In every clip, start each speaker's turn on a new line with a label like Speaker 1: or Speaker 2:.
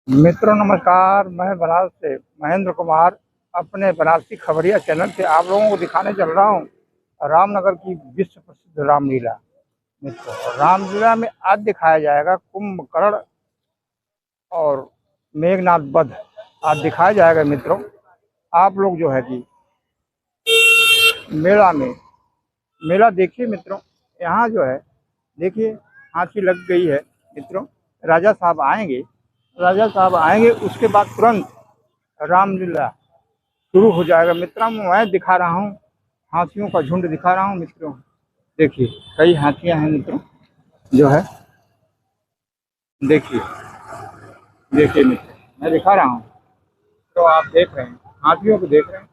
Speaker 1: मित्रों नमस्कार। मैं बनारस से महेंद्र कुमार अपने बनारसी खबरिया चैनल से आप लोगों को दिखाने चल रहा हूँ रामनगर की विश्व प्रसिद्ध रामलीला। मित्रों, रामलीला में आज दिखाया जाएगा कुंभकर्ण और मेघनाथ वध आज दिखाया जाएगा। मित्रों, आप लोग जो है कि मेला देखिए। मित्रों, यहाँ जो है देखिए हाथी लग गई है। मित्रों, राजा साहब आएंगे उसके बाद तुरंत रामलीला शुरू हो जाएगा। मित्रों, मैं दिखा रहा हूँ हाथियों का झुंड दिखा रहा हूँ। मित्रों देखिए, कई हाथियां हैं। मित्रों जो है देखिए देखिए मित्रों, मैं दिखा रहा हूँ तो आप देख रहे हैं, हाथियों को देख रहे हैं।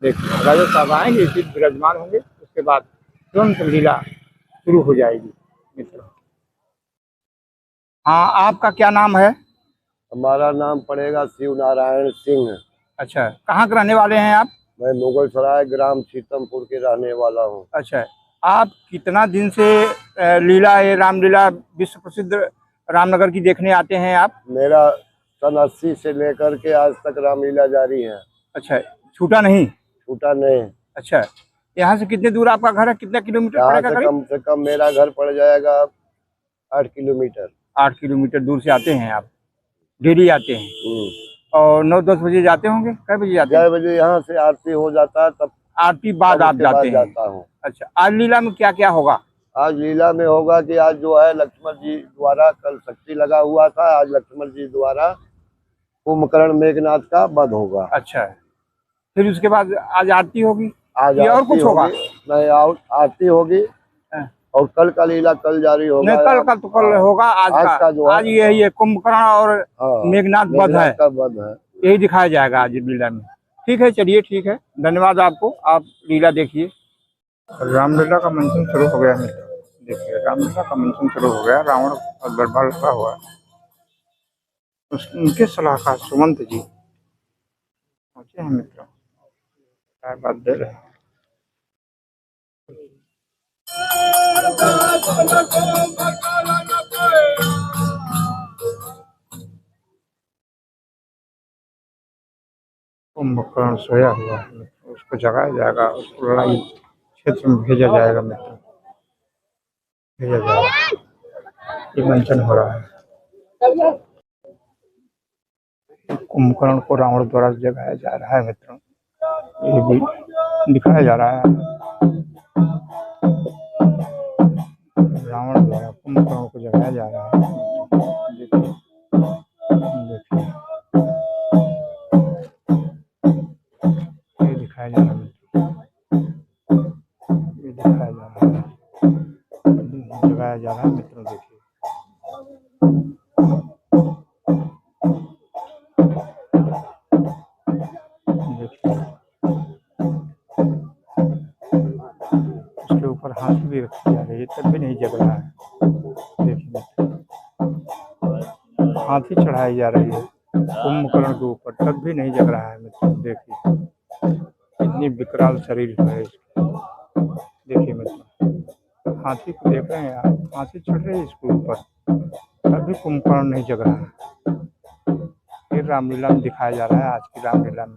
Speaker 1: देखिए, राजा साहब आएंगे, फिर विराजमान होंगे, उसके बाद तुरंत लीला शुरू हो जाएगी। मित्रों, हाँ, आपका क्या नाम है?
Speaker 2: हमारा नाम पड़ेगा शिव नारायण सिंह।
Speaker 1: अच्छा, कहाँ के रहने वाले हैं आप?
Speaker 2: मैं मुगल सराय ग्राम सीतमपुर के रहने वाला हूँ।
Speaker 1: अच्छा, आप कितना दिन से लीला ये रामलीला विश्व प्रसिद्ध रामनगर की देखने आते हैं आप?
Speaker 2: मेरा सन 80 से लेकर के आज तक रामलीला जारी है।
Speaker 1: अच्छा, छूटा नहीं?
Speaker 2: छूटा नहीं।
Speaker 1: अच्छा, यहाँ से कितने दूर आपका घर है? कितना किलोमीटर
Speaker 2: यहाँ
Speaker 1: पड़ेगा
Speaker 2: से
Speaker 1: करीब?
Speaker 2: कम से कम मेरा घर पड़ जाएगा 8 किलोमीटर।
Speaker 1: 8 किलोमीटर दूर से आते हैं आप? डेली आते हैं और 9-10 बजे जाते होंगे? कै बजे जाते हैं?
Speaker 2: 6 बजे यहाँ से आरती हो जाता है, तब
Speaker 1: आरती बाद आप जाते हैं?
Speaker 2: जाता हूँ।
Speaker 1: अच्छा, आज लीला में क्या क्या होगा?
Speaker 2: आज लीला में होगा कि आज जो है लक्ष्मण जी द्वारा, कल शक्ति लगा हुआ था, आज लक्ष्मण जी द्वारा कुंभकर्ण मेघनाथ का वध होगा।
Speaker 1: अच्छा, फिर उसके बाद आज आरती होगी?
Speaker 2: आज
Speaker 1: या और कुछ होगा?
Speaker 2: नहीं, आरती होगी और कल का लीला कल जारी होगा।
Speaker 1: नहीं, कल का तो कल होगा। आज का जो आज यही है, कुंभकर्ण और मेघनाथ वध है, यही दिखाया जाएगा आज लीला में। ठीक है, चलिए, ठीक है, धन्यवाद आपको। आप लीला देखिए। रामलीला का मंचन शुरू हो गया। मित्र देखिए, रामलीला का मंचन शुरू हो गया। रावण का दरबार लगा हुआ है, उनके सलाहकार सुमंत जी पहुंचे हैं। मित्रों, क्या बात दे रहे हैं। कुंभकर्ण सोया हुआ है, उसको जगाया जाएगा, उसको लड़ाई क्षेत्र में भेजा जाएगा। मित्र भेजा जाएगा, ये मंचन हो रहा है। कुंभकर्ण को रावण द्वारा जगाया जा रहा है। मित्रों, ये भी दिखाया जा रहा है, रावण द्वारा कुंभकर्ण को जगाया जा रहा है। देखिए देखिए, ये दिखाया जा रहा है। ये दिखाया जा रहा है, जगाया जा रहा है। मित्रों देखिए, उसके ऊपर हाथी भी रखी जा रही है, तब भी नहीं जग रहा है। देखिए, हाथी चढ़ाई जा रही है कुंभकर्ण के ऊपर, तब भी नहीं जग रहा है। मित्रों देखिए, इतनी विकराल शरीर है इसका। देखिए मित्रों, हाथी को देख रहे हैं आप, हाथी चढ़ रहे हैं इसके ऊपर, तब भी कुंभकर्ण नहीं जग रहा है। फिर रामलीला में दिखाया जा रहा है, आज की रामलीला में।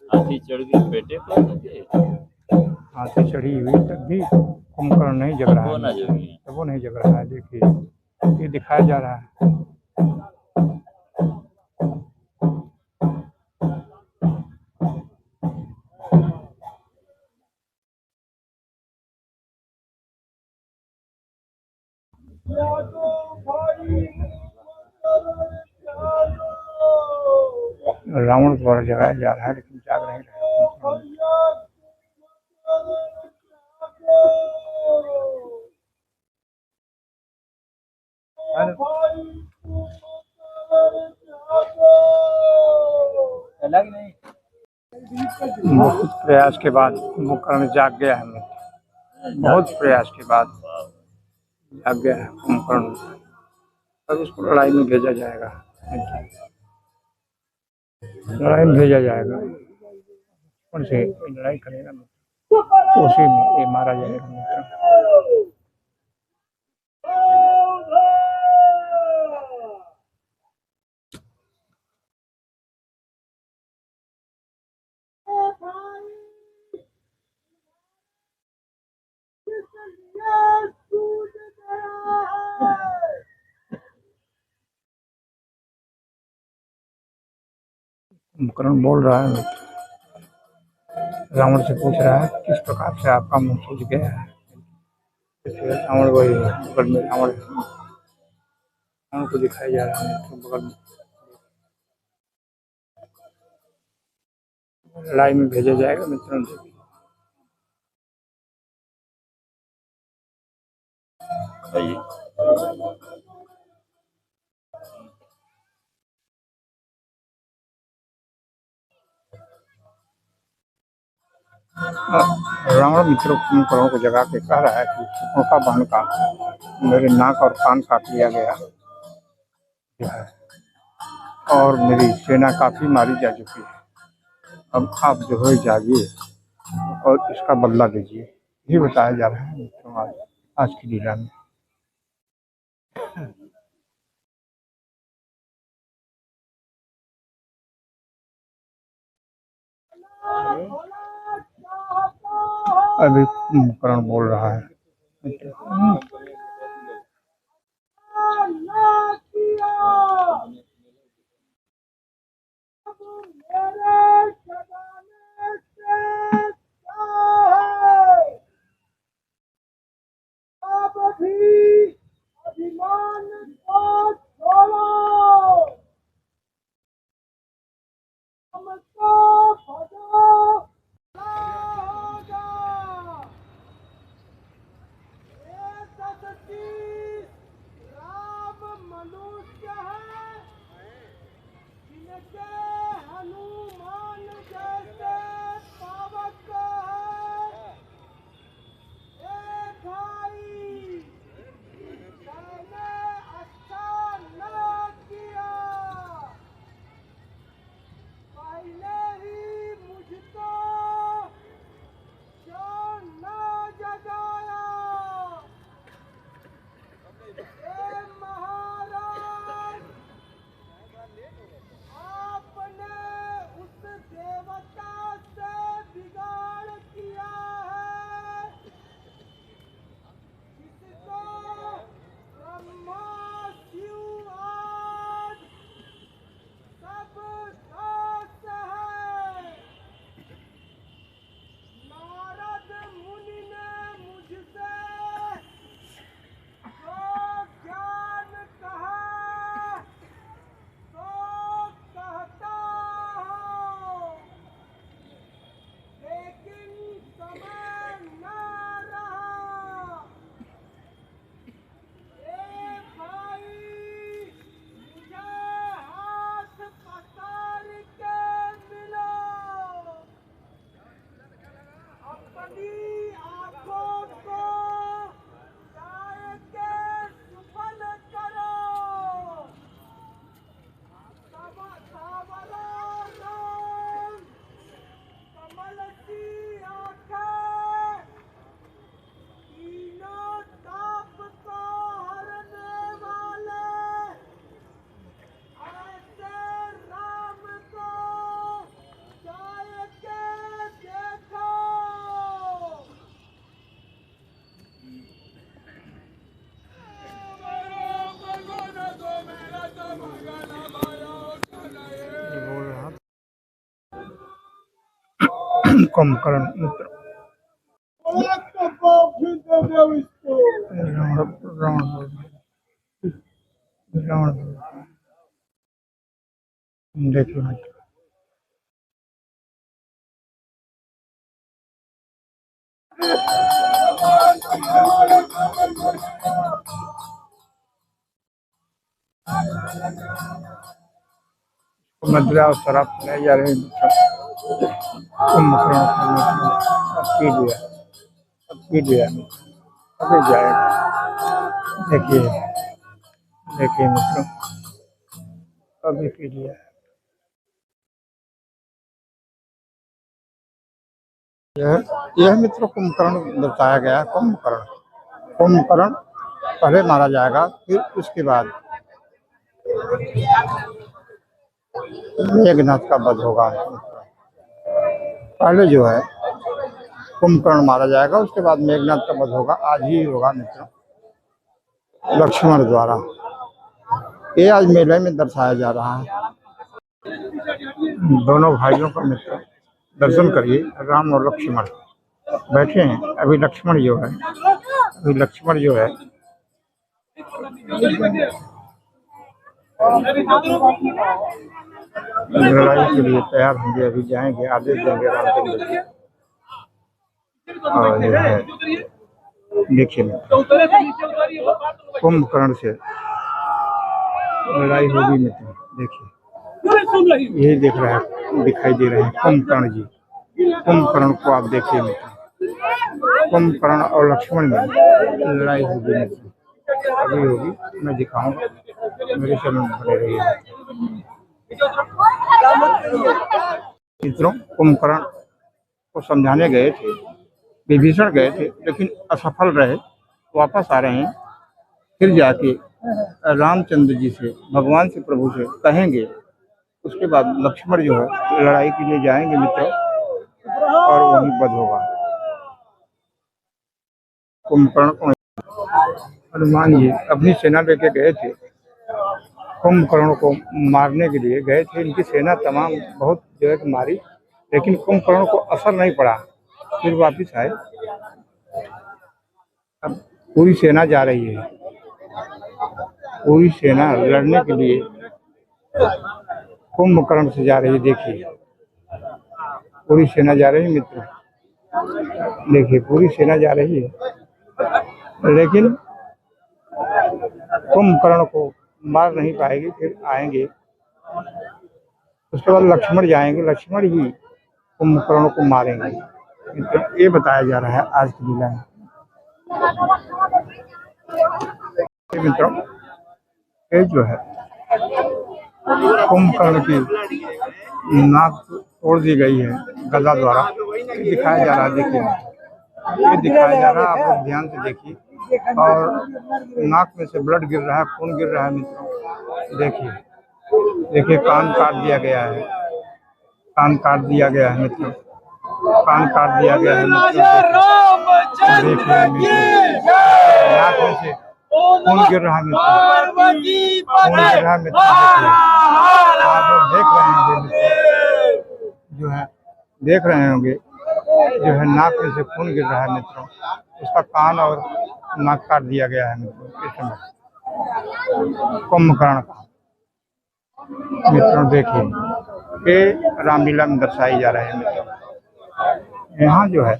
Speaker 3: हाथी चढ़ गई बेटे को,
Speaker 1: हाथी चढ़ी हुई तब भी कुंभकर्ण नहीं जग रहा है, तब वो नहीं जग रहा है। देखिए, ये दिखाया जा रहा है। रावण द्वारा जगाया जा रहा है, लेकिन जाग नहीं रहा है। बहुत प्रयास के बाद कुंभकर्ण जाग गया है। बहुत प्रयास के बाद जाग गया है कुंभकर्ण, तब उसको लड़ाई में भेजा जाएगा। लड़ाई में भेजा जाएगा, कौन से लड़ाई करेगा। उसी में ये मारा जाएगा मित्रों। कुंभकर्ण बोल रहा है मित्र, रावण से पूछ रहा है किस प्रकार से आपका मुंह सूझ गया है। इसलिए रावण वही बगल में रावण को दिखाया जा रहा है मित्रों, बगल में लड़ाई में भेजा जाएगा मित्रों।
Speaker 3: आइए।
Speaker 1: रावण मित्रों कुंभकर्ण को जगा के कह रहा है कि का बाण का मेरे नाक और कान काट लिया गया है और मेरी सेना काफी मारी जा चुकी है। अब आप जो है जाइए और इसका बदला लीजिए। ये बताया जा रहा है मित्रों आज की लीला में। अभी कुंभकर्ण बोल रहा है कुंभकर्ण मित्र रावण देखिए मित्र मदिरा और शराब पिलाई जा रही मित्र। कुंभकर्ण अब पी लिया, अब पी लिया, अभी जाएगा। देखिए देखिए मित्रों अभी पी लिया। यह यह मित्रों कुंभकर्ण दर्शाया गया है। कुंभकर्ण पहले मारा जाएगा, फिर उसके बाद मेघनाथ का वध होगा। पहले जो है कुंभकर्ण मारा जाएगा, उसके बाद मेघनाथ का वध होगा। आज ही होगा मित्रों, लक्ष्मण द्वारा। ये आज मेले में दर्शाया जा रहा है। दोनों भाइयों का मित्र दर्शन करिए, राम और लक्ष्मण बैठे हैं। अभी लक्ष्मण जो है लड़ाई के लिए तैयार होंगे। अभी जाएंगे, आदेश देंगे रामचंद्र जी। और जो है देखिए कुंभकर्ण से लड़ाई होगी मित्र। देखिए यही दिखाई दे रहे हैं कुंभकर्ण जी। कुंभकर्ण को आप देखिए मित्र, कुंभकर्ण और लक्ष्मण में लड़ाई होगी मित्र। अभी होगी, मैं दिखाऊंगा, मेरे चैनल में बने रहिए मित्रों। कुंभकर्ण को समझाने गए थे, विभीषण गए थे, लेकिन असफल रहे। वापस आ रहे हैं, फिर जाके रामचंद्र जी से, भगवान से, प्रभु से कहेंगे। उसके बाद लक्ष्मण जो है लड़ाई के लिए जाएंगे मित्रों, और वहीं वध होगा। कुंभकर्ण को हनुमान जी अपनी सेना लेके गए थे, कुंभकर्ण को मारने के लिए गए थे। इनकी सेना तमाम बहुत जगह मारी, लेकिन कुंभकर्ण को असर नहीं पड़ा। फिर वापिस आए। अब पूरी सेना जा रही है, पूरी सेना लड़ने के लिए कुंभकर्ण से जा रही है। देखिए पूरी सेना जा रही है मित्र, देखिए पूरी सेना जा रही है, लेकिन कुंभकर्ण को मार नहीं पाएगी। फिर आएंगे, उसके बाद लक्ष्मण जाएंगे, लक्ष्मण ही कुंभकर्ण को मारेंगे। मित्र ये बताया जा रहा है आज की लीला में। मित्रों ये जो है कुंभकर्ण की नाक तोड़ दी गई है गदा द्वारा, ये दिखाया जा रहा है। देखिए ये दिखाया जा रहा है, आप लोग ध्यान से देखिए। और नाक में से ब्लड गिर रहा है, खून गिर रहा है मित्रों। देखिए कान काट दिया गया है, कान काट दिया गया है मित्रों, कान काट दिया गया है मित्रों। देखिए नाक में से खून गिर रहा है मित्रों, खून गिर रहा है मित्रों। आप लोग देख रहे होंगे मित्रों, जो है देख रहे होंगे, जो है नाक में से खून गिर रहा है मित्रों। उसका कान और नाक काट दिया गया है मित्रों इस समय कुंभकर्ण का। मित्रों देखिए ये रामलीला में दर्शाई जा रहे हैं मित्रों। यहाँ जो है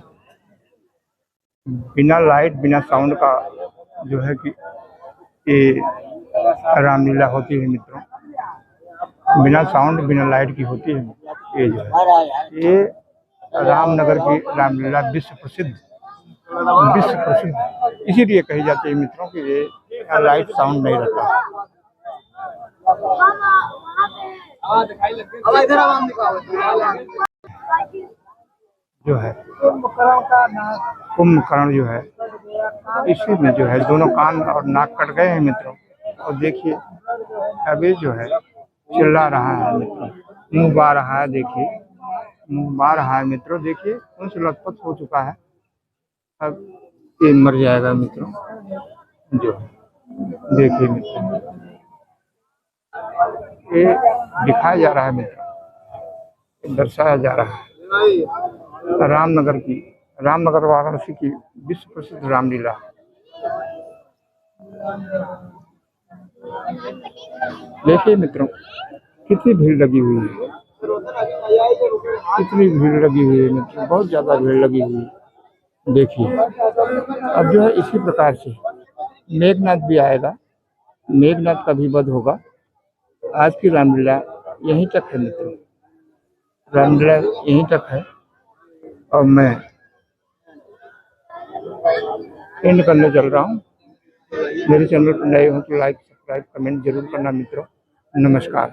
Speaker 1: बिना लाइट बिना साउंड का जो है कि ये रामलीला होती है मित्रों, बिना साउंड बिना लाइट की होती है। ये जो है ये रामनगर की रामलीला विश्व प्रसिद्ध इसीलिए कही जाती है मित्रों कि ये लाइट साउंड नहीं रहता। जो है कुंभकर्ण जो है इसी में जो है दोनों कान और नाक कट गए हैं मित्रों। और देखिए अभी जो है चिल्ला रहा है मित्रों, मुंह बा रहा है। देखिए मुंह बा रहा है मित्रों, देखिए खून से लथपथ हो चुका है। अब ये मर जाएगा मित्रों। जो देखिए मित्रों ये दिखाया जा रहा है मित्रों, दर्शाया जा रहा है रामनगर वाराणसी की विश्व प्रसिद्ध रामलीला। देखिए मित्रों कितनी भीड़ लगी हुई है, कितनी भीड़ लगी हुई है मित्रों, बहुत ज्यादा भीड़ लगी हुई है। देखिए अब जो है इसी प्रकार से मेघनाथ भी आएगा, मेघनाथ का भी वध होगा। आज की रामलीला यहीं तक है मित्रों, रामलीला यहीं तक है। और मैं एंड करने चल रहा हूँ। मेरे चैनल पर नए हो तो लाइक सब्सक्राइब कमेंट जरूर करना मित्रों। नमस्कार।